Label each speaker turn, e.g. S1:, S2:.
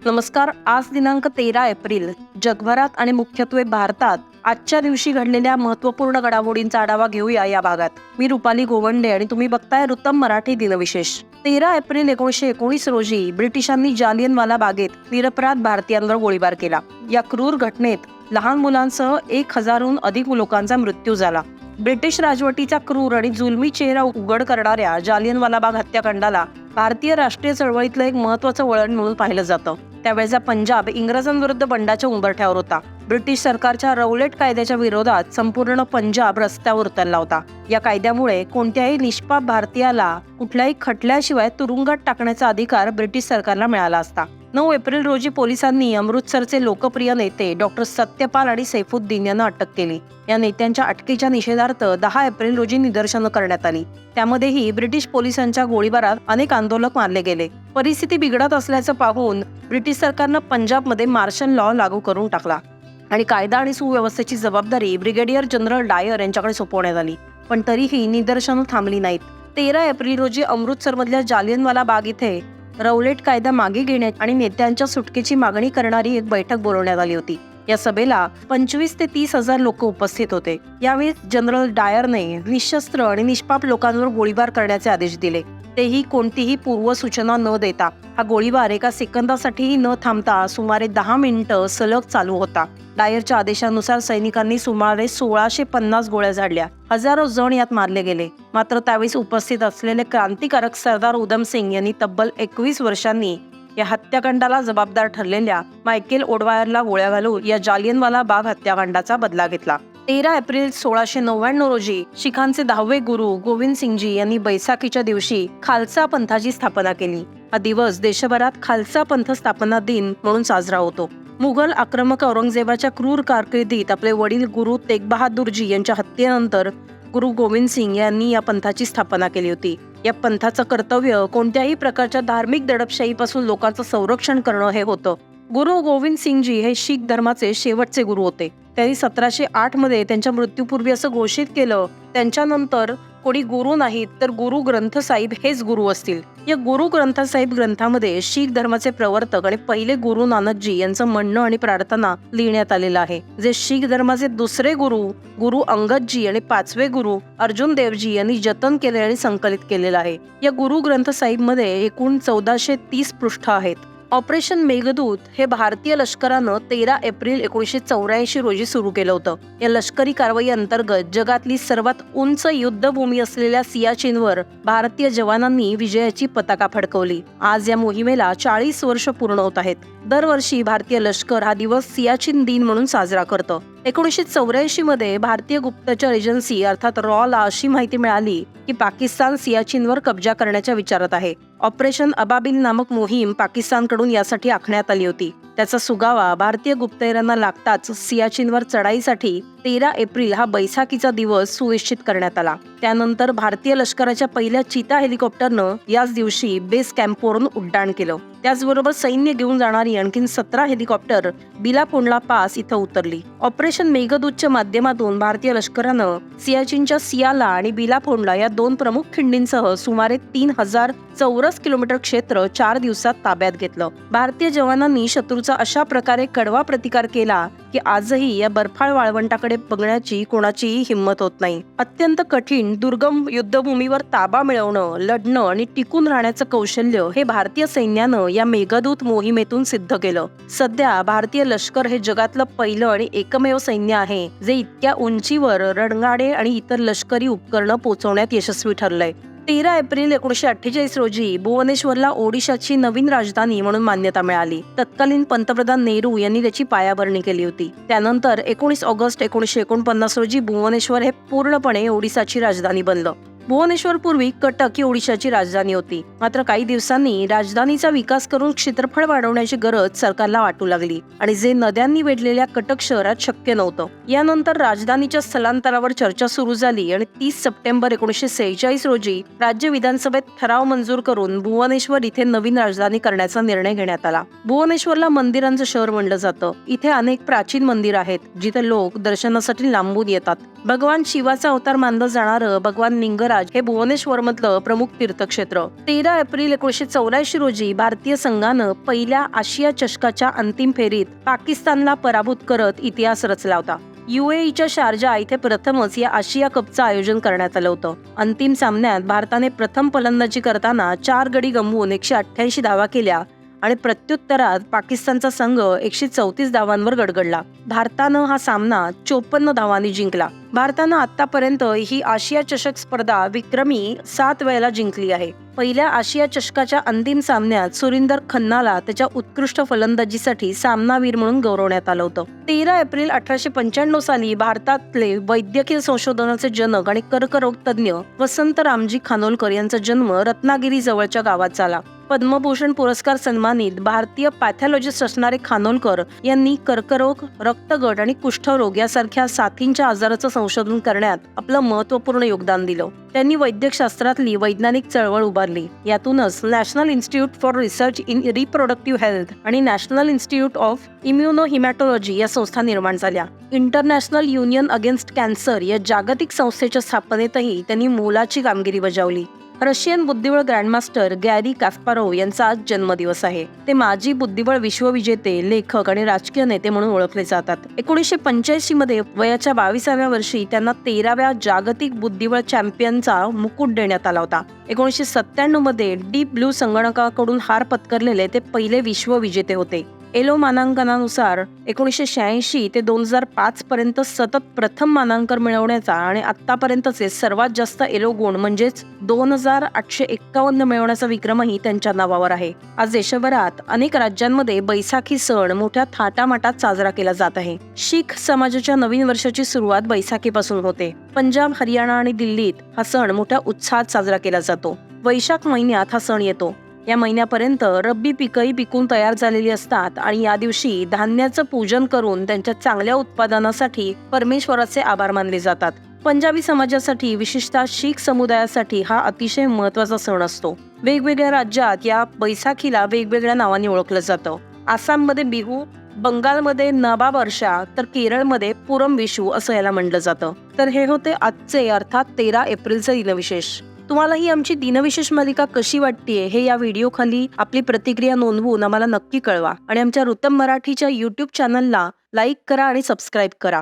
S1: नमस्कार. आज दिनांक 13 एप्रिल. जगभरात आणि मुख्यत्वे भारतात आजच्या दिवशी घडलेल्या महत्त्वपूर्ण घडामोडींचा आढावा घेऊया या भागात. मी रुपाली गोवंडे आणि तुम्ही बघताय रुतम मराठी दिनविशेष. 13 एप्रिल 1919 रोजी ब्रिटिशांनी जालियनवाला बागेत निरपराध भारतीयांवर गोळीबार केला. या क्रूर घटनेत लहान मुलांसह 1000हून अधिक लोकांचा मृत्यू झाला. ब्रिटिश राजवटीचा क्रूर आणि जुलमी चेहरा उघड करणाऱ्या जालियनवाला बाग हत्याकांडाला भारतीय राष्ट्रीय चळवळीतलं एक महत्त्वाचं वळण म्हणून पाहिलं जातं. त्यावेळेचा पंजाब इंग्रजांविरुद्ध बंडाच्या उंबरठ्यावर होता. ब्रिटिश सरकारच्या रौलेट कायद्याच्या विरोधात संपूर्ण पंजाब रस्त्यावर उतरला होता. या कायद्यामुळे कोणत्याही निष्पाप भारतीयाला कुठल्याही खटल्याशिवाय तुरुंगात टाकण्याचा अधिकार ब्रिटिश सरकारला मिळाला असता. 9 एप्रिल रोजी पोलिसांनी अमृतसरचे लोकप्रिय नेते डॉक्टर सत्यपाल आणि सैफुद्दीन यांना अटक केली. या नेत्यांच्या अटकेच्या निषेधार्थ 10 एप्रिल रोजी निदर्शनं करण्यात आली. त्यामध्येही ब्रिटिश पोलिसांच्या गोळीबारात अनेक आंदोलक मारले गेले. परिस्थिती बिघडत असल्याचं पाहून ब्रिटिश सरकारनं पंजाबमध्ये मार्शल लॉ लागू करून टाकला आणि कायदा आणि सुव्यवस्थेची जबाबदारी ब्रिगेडियर जनरल डायर यांच्याकडे सोपवण्यात आली. पण तरीही निदर्शनं थांबली नाहीत. 13 एप्रिल रोजी अमृतसरमधल्या जालियनवाला बाग इथे रौलेट कायदा मागे घेण्यात आणि नेत्यांच्या सुटकेची मागणी करणारी एक बैठक बोलवण्यात आली होती. या सभेला 25 ते 30 हजार लोक उपस्थित होते. यावेळी जनरल डायरने निशस्त्र आणि निष्पाप लोकांवर गोळीबार करण्याचे आदेश दिले. तेही कोणतीही पूर्वसूचना न देता. हा गोळीबार एका सेकंदासाठीही न थांबता सुमारे 10 मिनिटं सलग चालू होता. डायरच्या आदेशानुसार सैनिकांनी सुमारे 1650 गोळ्या झाडल्या. हजारो जण यात मारले गेले. मात्र त्यावेळेस उपस्थित असलेले क्रांतिकारक सरदार उधम सिंग यांनी तब्बल 21 वर्षांनी या हत्याकांडाला जबाबदार ठरलेल्या मायकेल ओडवायरला गोळ्या घालून या जालियनवाला बाग हत्याकांडाचा बदला घेतला. 13 एप्रिल 1699 रोजी शिखांचे 10वे गुरु गोविंद सिंगजी यांनी बैसाखीच्या दिवशी खालसा पंथाची स्थापना केली. हा दिवस देशभरात खालसा पंथ स्थापना दिन म्हणून साजरा होतो. मुघल आक्रमक औरंगजेबाच्या क्रूर कारकिर्दीत आपले वडील गुरु तेग बहादूरजी यांच्या हत्येनंतर गुरु गोविंद सिंग यांनी या पंथाची स्थापना केली होती. या पंथाचं कर्तव्य कोणत्याही प्रकारच्या धार्मिक दडपशाहीपासून लोकांचं संरक्षण करणं हे होतं. गुरु गोविंद सिंगजी हे शीख धर्माचे शेवटचे गुरु होते. त्यांनी 1708 मध्ये त्यांच्या मृत्यूपूर्वी असं घोषित केलं, त्यांच्यानंतर कोणी गुरु नाहीत तर गुरु ग्रंथ साहिब हेच गुरु असतील. या गुरु ग्रंथ साहिब ग्रंथामध्ये शीख धर्माचे प्रवर्तक आणि पहिले गुरु नानकजी यांचं म्हणणं आणि प्रार्थना लिहिण्यात आलेलं आहे. जे शीख धर्माचे दुसरे गुरु गुरु अंगदजी आणि 5वे गुरु अर्जुन देवजी यांनी जतन केले आणि संकलित केलेलं आहे. या गुरु ग्रंथ साहिब मध्ये एकूण 1430 पृष्ठ आहेत. ऑपरेशन मेघदूत हे भारतीय लष्करानं 13 एप्रिल 1984 रोजी सुरू केलं होतं. या लष्करी कारवाई अंतर्गत जगातली सर्वात उंच युद्धभूमी असलेल्या सियाचीनवर भारतीय जवानांनी विजयाची पताका फडकवली. आज या मोहिमेला 40 वर्ष पूर्ण होत आहेत. दरवर्षी भारतीय लष्कर हा दिवस सियाचीन दिन म्हणून साजरा करतं. 1984 मध्ये भारतीय गुप्तचर एजन्सी अर्थात रॉला अशी माहिती मिळाली की पाकिस्तान सियाचीनवर कब्जा करण्याच्या विचारात आहे. ऑपरेशन अबाबिल नामक मोहीम पाकिस्तानकडून यासाठी आखण्यात आली होती. त्याचा सुगावा भारतीय गुप्तहेरांना लागताच सियाचीनवर चढाईसाठी 13 एप्रिल हा बैसाखीचा दिवस सुनिश्चित करण्यात आला. त्यानंतर भारतीय लष्कराच्या पहिल्या चीता हेलिकॉप्टरनं याच दिवशी बेस कॅम्पवरून उड्डाण केलं. त्याचबरोबर सैन्य घेऊन जाणारी आणखी 17 हेलिकॉप्टर बिलापोंडला पास इथं उतरली. ऑपरेशन मेघदूतच्या माध्यमातून भारतीय लष्करानं सियाचीनच्या सियाला आणि बिलापोंडला या 2 प्रमुख खिंडींसह सुमारे 3000 चौरस किलोमीटर क्षेत्र 4 दिवसात ताब्यात घेतलं. भारतीय जवानांनी शत्रूचा अशा प्रकारे कडवा प्रतिकार केला की आजही या बर्फाळ वाळवंटाकडे बघण्याची कोणाचीही हिंमत होत नाही. अत्यंत कठीण दुर्गम युद्धभूमीवर ताबा मिळवणं, लढणं आणि टिकून राहण्याचं कौशल्य हे भारतीय सैन्यानं या मेघदूत मोहिमेतून सिद्ध केलं. सध्या भारतीय लष्कर हे जगातलं पहिलं आणि एकमेव सैन्य आहे जे इतक्या उंचीवर रणगाडे आणि इतर लष्करी उपकरणं पोहोचवण्यात यशस्वी ठरलंय. 13 एप्रिल 1948 रोजी भुवनेश्वरला ओडिशाची नवीन राजधानी म्हणून मान्यता मिळाली. तत्कालीन पंतप्रधान नेहरू यांनी त्याची पायाभरणी केली होती. त्यानंतर 19 ऑगस्ट 1949 रोजी भुवनेश्वर हे पूर्णपणे ओडिशाची राजधानी बनलं. भुवनेश्वर पूर्वी कटक ही ओडिशाची राजधानी होती. मात्र काही दिवसांनी राजधानीचा विकास करून क्षेत्रफळ वाढवण्याची गरज सरकारला वाटू लागली आणि जे नद्यांनी वेढलेल्या कटक शहरात शक्य नव्हतं. यानंतर राजधानीच्या स्थलांतरावर चर्चा सुरू झाली आणि 30 सप्टेंबर 1946 रोजी राज्य विधानसभेत ठराव मंजूर करून भुवनेश्वर इथे नवीन राजधानी करण्याचा निर्णय घेण्यात आला. भुवनेश्वरला मंदिरांचं शहर म्हणलं जातं. इथे अनेक प्राचीन मंदिर आहेत जिथे लोक दर्शनासाठी लांबून येतात. भगवान शिवाचा अवतार मानलं जाणारं भगवान लिंगराज प्रयागराज हे भुवनेश्वरमधलं प्रमुख तीर्थक्षेत्र. 13 एप्रिल 1984 रोजी भारतीय संघानं पहिल्या आशिया चषकाच्या अंतिम फेरीत पाकिस्तानला पराभूत करत इतिहास रचला होता. UAEच्या शारजा इथे प्रथमच या आशिया कपचं आयोजन करण्यात आलं होतं. अंतिम सामन्यात भारताने प्रथम फलंदाजी करताना 4 गडी गमवून 188 धावा केल्या आणि प्रत्युत्तरात पाकिस्तानचा संघ 134 धावांवर गडगडला. भारतानं हा सामना 54 धावांनी जिंकला. भारतानं आतापर्यंत ही आशिया चषक स्पर्धा विक्रमी 7 वेळेला जिंकली आहे. पहिल्या आशिया चषकाच्या अंतिम सामन्यात सुरिंदर खन्नाला त्याच्या उत्कृष्ट फलंदाजीसाठी सामनावीर म्हणून गौरवण्यात आलं होतं. 13 एप्रिल 1895 साली भारतातले वैद्यकीय संशोधनाचे जनक आणि कर्करोग तज्ज्ञ वसंत रामजी खानोलकर यांचा जन्म रत्नागिरी जवळच्या गावात झाला. पद्मभूषण पुरस्कार सन्मानित भारतीय पॅथॉलॉजिस्ट असणारे खानोलकर यांनी कर्करोग, रक्तगट आणि कुष्ठरोग यासारख्या साथींच्या आजाराचं संशोधन करण्यात आपलं महत्त्वपूर्ण योगदान दिलं. त्यांनी वैद्यकशास्त्रातली वैज्ञानिक चळवळ उभारली. यातूनच national institute for research in reproductive health आणि नॅशनल इन्स्टिट्यूट ऑफ इम्युनोहिमॅटॉलॉजी या संस्था निर्माण झाल्या. इंटरनॅशनल युनियन अगेन्स्ट कॅन्सर या जागतिक संस्थेच्या स्थापनेतही त्यांनी मोलाची कामगिरी बजावली. रशियन बुद्धिबळ ग्रँडमास्टर गॅरी कास्पारोव्ह यांचा आज जन्मदिवस आहे. ते माजी बुद्धिबळ विश्वविजेते, लेखक आणि राजकीय नेते म्हणून ओळखले जातात. 1985 मध्ये वयाच्या 22व्या वर्षी त्यांना 13व्या जागतिक बुद्धिबळ चॅम्पियनचा मुकुट देण्यात आला होता. 1997 मध्ये डीप ब्लू संगणकाकडून हार पत्करलेले ते पहिले विश्वविजेते होते. एलो मानांकनानुसार 1986 ते 2005 पर्यंत सतत प्रथम मानांकन मिळवण्याचा आणि आतापर्यंतचे सर्वात जास्त एलो गुण म्हणजेच 2851 मिळवण्याचा विक्रमही त्यांच्या नावावर आहे. आज देशभरात अनेक राज्यांमध्ये बैसाखी सण मोठ्या थाटामाटात साजरा केला जात आहे. शीख समाजाच्या नवीन वर्षाची सुरुवात बैसाखीपासून होते. पंजाब, हरियाणा आणि दिल्लीत हा सण मोठ्या उत्साहात साजरा केला जातो. वैशाख महिन्यात हा सण येतो. या महिन्यापर्यंत रब्बी पिकंही पिकून तयार झालेली असतात आणि या दिवशी धान्याचं पूजन करून त्यांच्या चांगल्या उत्पादनासाठी परमेश्वराचे आभार मानले जातात. पंजाबी समाजासाठी, विशेषतः शीख समुदायासाठी हा अतिशय महत्त्वाचा सण असतो. वेगवेगळ्या राज्यात या बैसाखीला वेगवेगळ्या नावाने ओळखलं जातं. आसाममध्ये बिहू, बंगालमध्ये नवाब वर्षा, तर केरळमध्ये पूरम विशू असं याला म्हटलं जातं. तर हे होते आजचे अर्थात 13 एप्रिलचे दिनविशेष. तुम्हाला ही आमची दिनविशेष मालिका कशी वाटतेय हे या व्हिडिओ खाली आपली प्रतिक्रिया नोंदवून आम्हाला नक्की कळवा आणि आमच्या रुतम मराठीच्या YouTube चॅनलला लाईक करा आणि सबस्क्राईब करा.